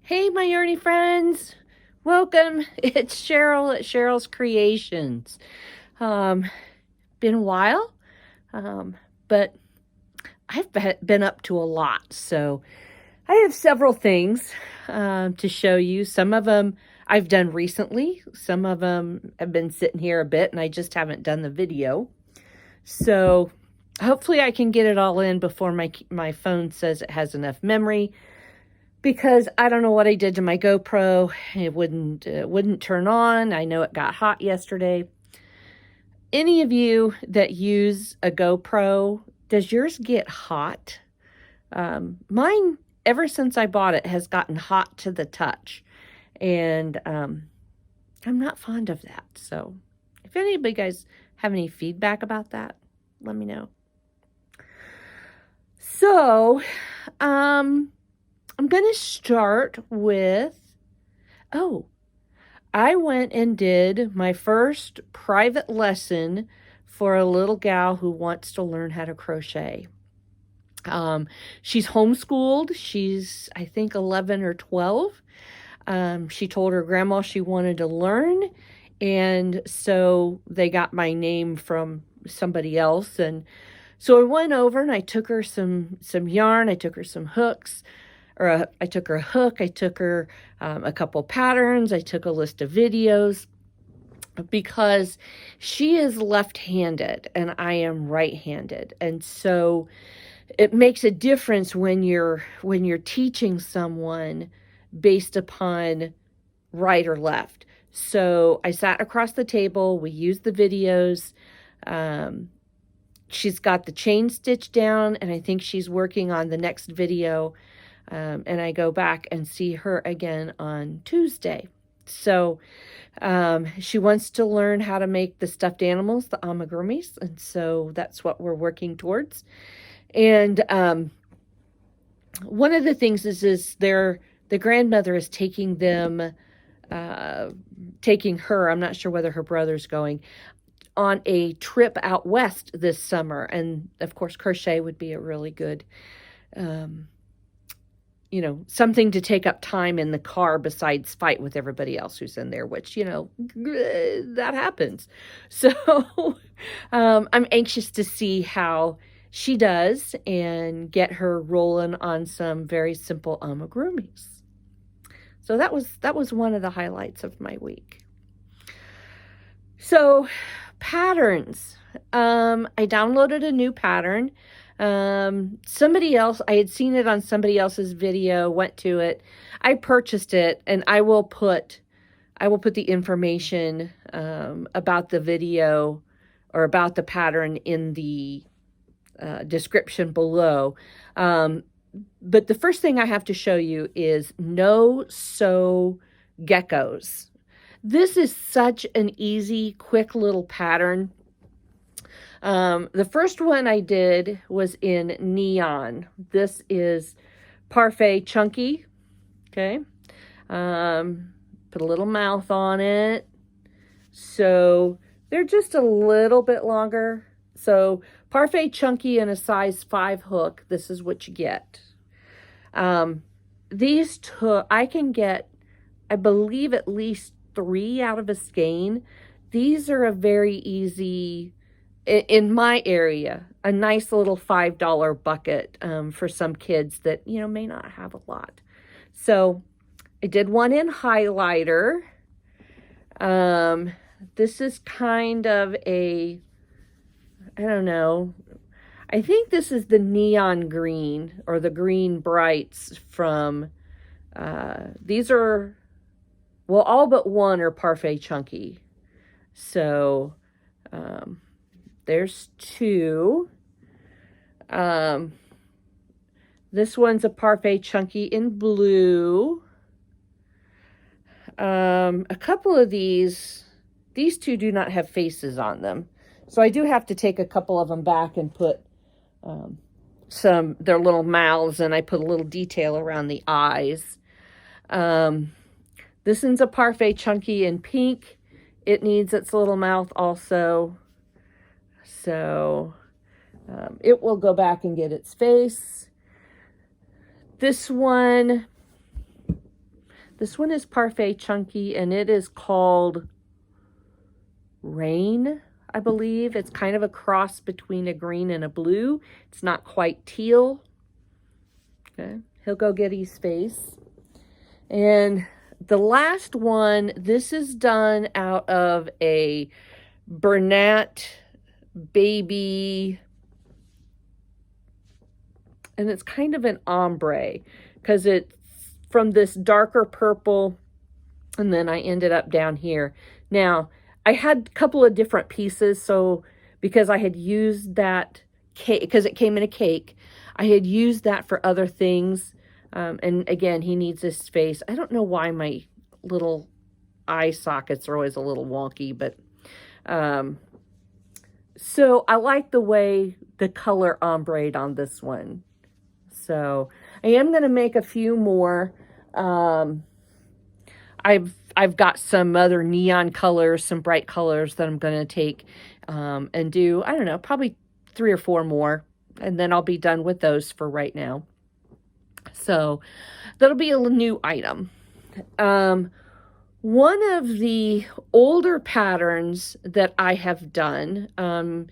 Hey, my yarny friends. Welcome. It's Cheryl at Cheryl's Creations. Been a while, but I've been up to a lot. So I have several things to show you. Some of them I've done recently. Some of them have been sitting here a bit and I just haven't done the video. So hopefully I can get it all in before my phone says it has enough memory. Because I don't know what I did to my GoPro. It wouldn't turn on. I know it got hot yesterday. Any of you that use a GoPro, does yours get hot? Mine, ever since I bought it, has gotten hot to the touch. And I'm not fond of that. So if any of you guys have any feedback about that, let me know. So, I'm going to start with, I went and did my first private lesson for a little gal who wants to learn how to crochet. She's homeschooled. She's, I think, 11 or 12. She told her grandma she wanted to learn, and so they got my name from somebody else. And so I went over and I took her some yarn. I took her some hooks. I took her a hook, I took her a couple patterns, I took a list of videos, because she is left-handed and I am right-handed. And so it makes a difference when you're teaching someone based upon right or left. So I sat across the table, we used the videos. She's got the chain stitch down, and I think she's working on the next video. And I go back and see her again on Tuesday. So she wants to learn how to make the stuffed animals, the amigurumis, and so that's what we're working towards. And one of the things is the grandmother is taking her, I'm not sure whether her brother's going, on a trip out west this summer. And of course, crochet would be a really good something to take up time in the car besides fight with everybody else who's in there, which, that happens. So I'm anxious to see how she does and get her rolling on some very simple amigurumis. So that was one of the highlights of my week. So patterns. I downloaded a new pattern. Somebody else, I had seen it on somebody else's video, went to it. I purchased it, and I will put the information about the video or about the pattern in the description below. But the first thing I have to show you is no-sew geckos. This is such an easy, quick little pattern. The first one I did was in neon. This is Parfait Chunky. Okay. Put a little mouth on it. So they're just a little bit longer. So Parfait Chunky and a size 5 hook. This is what you get. These took, I can get, I believe, at least 3 out of a skein. These are a very easy, in my area, a nice little $5 bucket for some kids that, may not have a lot. So I did one in highlighter. This is kind of a, I don't know, I think this is the neon green or the green brights from, these are, well, all but one are Parfait Chunky. So, there's 2. This one's a Parfait Chunky in blue. A couple of these 2 do not have faces on them. So I do have to take a couple of them back and put their little mouths, and I put a little detail around the eyes. This one's a Parfait Chunky in pink. It needs its little mouth also. So it will go back and get its face. This one This one is Parfait Chunky, and it is called Rain, I believe. It's kind of a cross between a green and a blue. It's not quite teal. Okay, he'll go get his face. And the last one, this is done out of a Bernat baby, and it's kind of an ombre because it's from this darker purple, and then I ended up down here. Now, I had a couple of different pieces, so because I had used that cake, because it came in a cake, I had used that for other things. And again, he needs his face. I don't know why my little eye sockets are always a little wonky, but so I like the way the color ombre on this one. So I am going to make a few more. I've got some other neon colors, some bright colors that I'm going to take and do, I don't know, probably 3 or 4 more. And then I'll be done with those for right now. So that'll be a new item. One of the older patterns that I have done,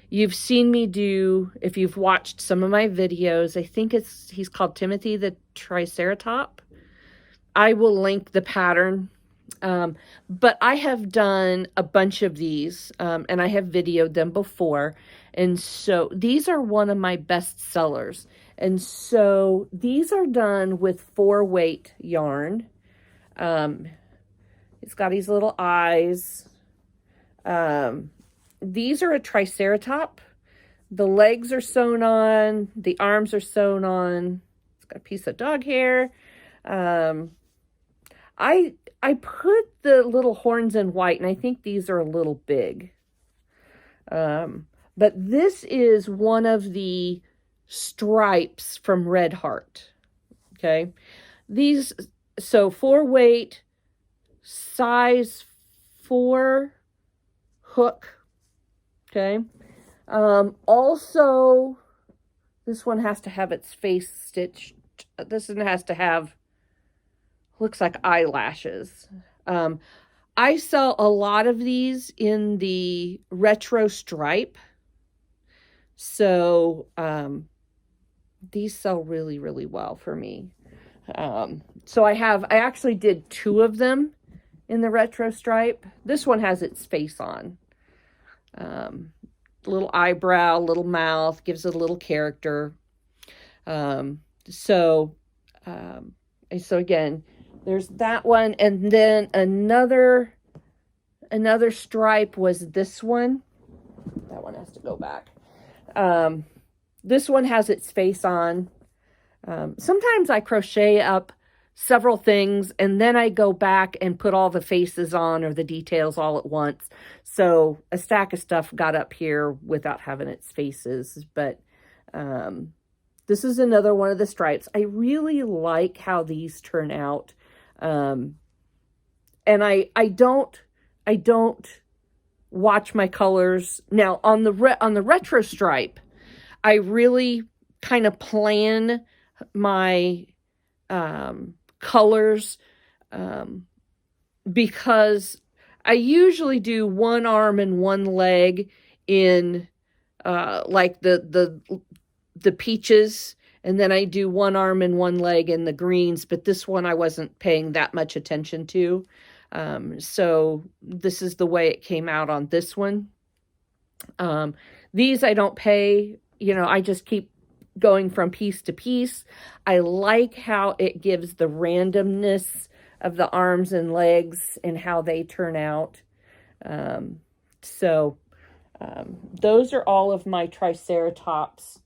you've seen me do, if you've watched some of my videos, I think he's called Timothy the Triceratops. I will link the pattern. But I have done a bunch of these, and I have videoed them before. And so these are one of my best sellers. And so these are done with 4-weight yarn. It's got these little eyes. These are a Triceratops. The legs are sewn on. The arms are sewn on. It's got a piece of dog hair. I put the little horns in white, and I think these are a little big. But this is one of the stripes from Red Heart. Okay. These, so 4-weight, size 4 hook. Okay. Also, this one has to have its face stitched. This one has to have, looks like eyelashes. I sell a lot of these in the retro stripe. So these sell really, really well for me. So I actually did 2 of them in the retro stripe. This one has its face on. Little eyebrow, little mouth, gives it a little character. So again, there's that one, and then another stripe was this one. That one has to go back. This one has its face on. Sometimes I crochet up several things, and then I go back and put all the faces on or the details all at once. So a stack of stuff got up here without having its faces, but this is another one of the stripes. I really like how these turn out. And I don't watch my colors. Now on the retro stripe, I really kind of plan my colors because I usually do 1 arm and 1 leg in like the peaches, and then I do 1 arm and 1 leg in the greens, but this one I wasn't paying that much attention to. So this is the way it came out on this one. These I don't pay, I just keep going from piece to piece. I like how it gives the randomness of the arms and legs and how they turn out. Those are all of my Triceratops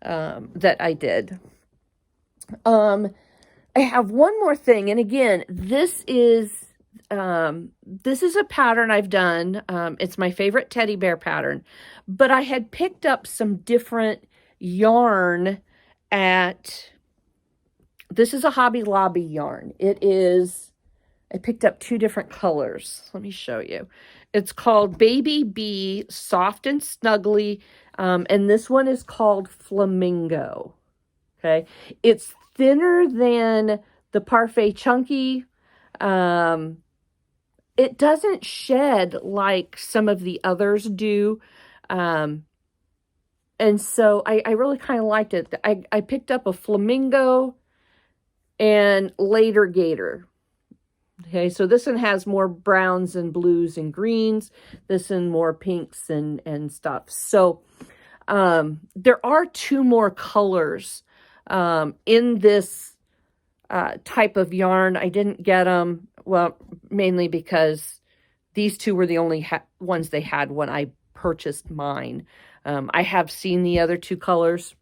that I did. I have one more thing, and again, this is a pattern I've done. It's my favorite teddy bear pattern, but I had picked up some different yarn this is a Hobby Lobby yarn. I picked up 2 different colors. Let me show you. It's called Baby Bee Soft and Snuggly, and this one is called Flamingo. Okay, it's thinner than the Parfait Chunky, It doesn't shed like some of the others do. And so I really kind of liked it. I picked up a flamingo and later gator. Okay, so this one has more browns and blues and greens. This one more pinks and stuff. So there are two more colors in this type of yarn. I didn't get them, well, mainly because these two were the only ones they had when I purchased mine. I have seen the other two colors,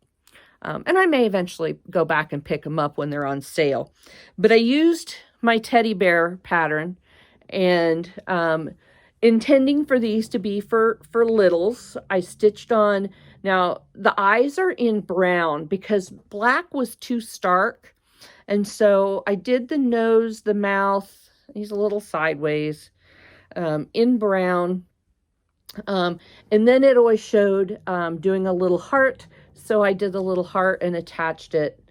and I may eventually go back and pick them up when they're on sale. But I used my teddy bear pattern, and intending for these to be for littles. I stitched on, now the eyes are in brown because black was too stark. And so I did the nose, the mouth, he's a little sideways, in brown. And then it always showed doing a little heart. So I did the little heart and attached it.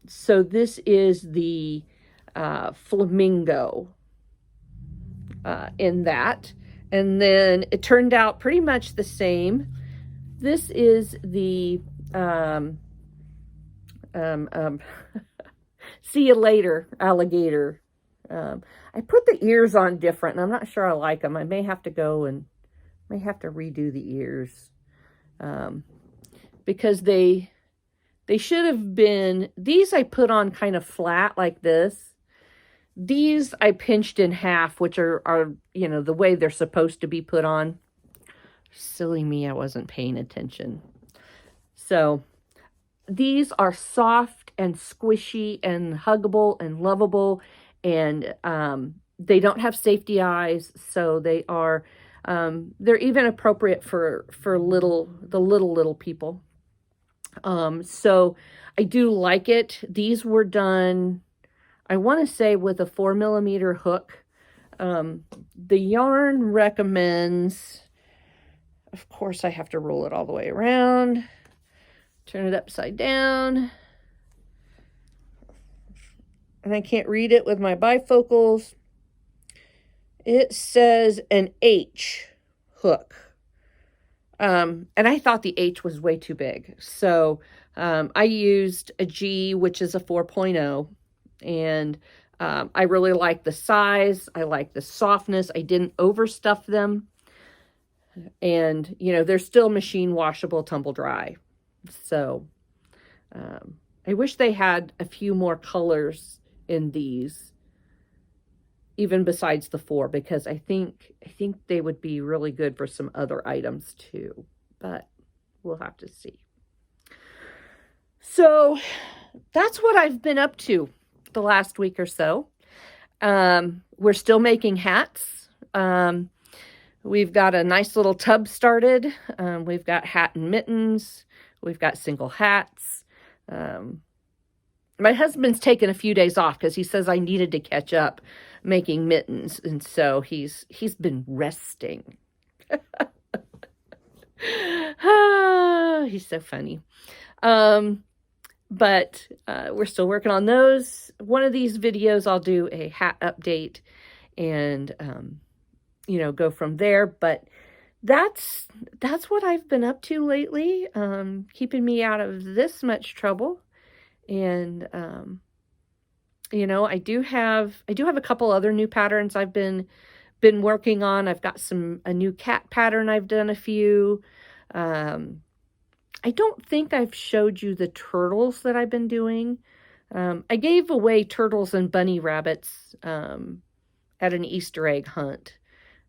So this is the flamingo in that. And then it turned out pretty much the same. This is the see you later alligator. I put the ears on different, and I'm not sure I like them. I may have to go and may have to redo the ears because they should have been, these I put on kind of flat like this. These I pinched in half, which are you know, the way they're supposed to be put on. Silly me, I wasn't paying attention. So these are soft and squishy and huggable and lovable, and they don't have safety eyes, so they are they're even appropriate for the little people. So I do like it. These were done, I want to say, with a 4mm hook. The yarn recommends, of course I have to roll it all the way around, turn it upside down, and I can't read it with my bifocals. It says an H hook. And I thought the H was way too big. So I used a G, which is a 4.0. And I really like the size. I like the softness. I didn't overstuff them. And, you know, they're still machine washable, tumble dry. So I wish they had a few more colors in these, even besides the 4, because I think they would be really good for some other items too, but we'll have to see. So that's what I've been up to the last week or so. We're still making hats. We've got a nice little tub started. We've got hat and mittens. We've got single hats. My husband's taken a few days off because he says I needed to catch up making mittens, and so he's been resting. He's so funny. But we're still working on those. One of these videos I'll do a hat update and you know, go from there. But that's what I've been up to lately, keeping me out of this much trouble. And you know, I do have a couple other new patterns I've been working on. I've got a new cat pattern. I've done a few. I don't think I've showed you the turtles that I've been doing. I gave away turtles and bunny rabbits at an Easter egg hunt.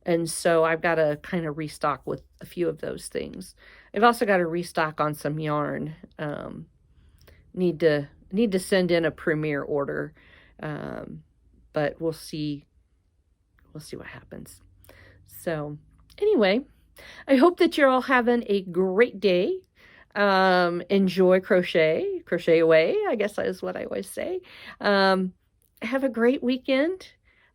And so I've got to kind of restock with a few of those things. I've also got to restock on some yarn. Need to send in a premiere order. But we'll see what happens. So anyway, I hope that you're all having a great day. Enjoy crochet away, I guess is what I always say. Have a great weekend.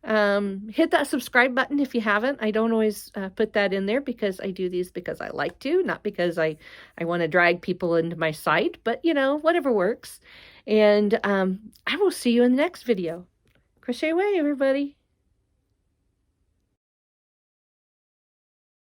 Hit that subscribe button if you haven't. I don't always put that in there because I do these because I like to, not because I want to drag people into my site, but you know, whatever works. And I will see you in the next video. Crochet away, everybody.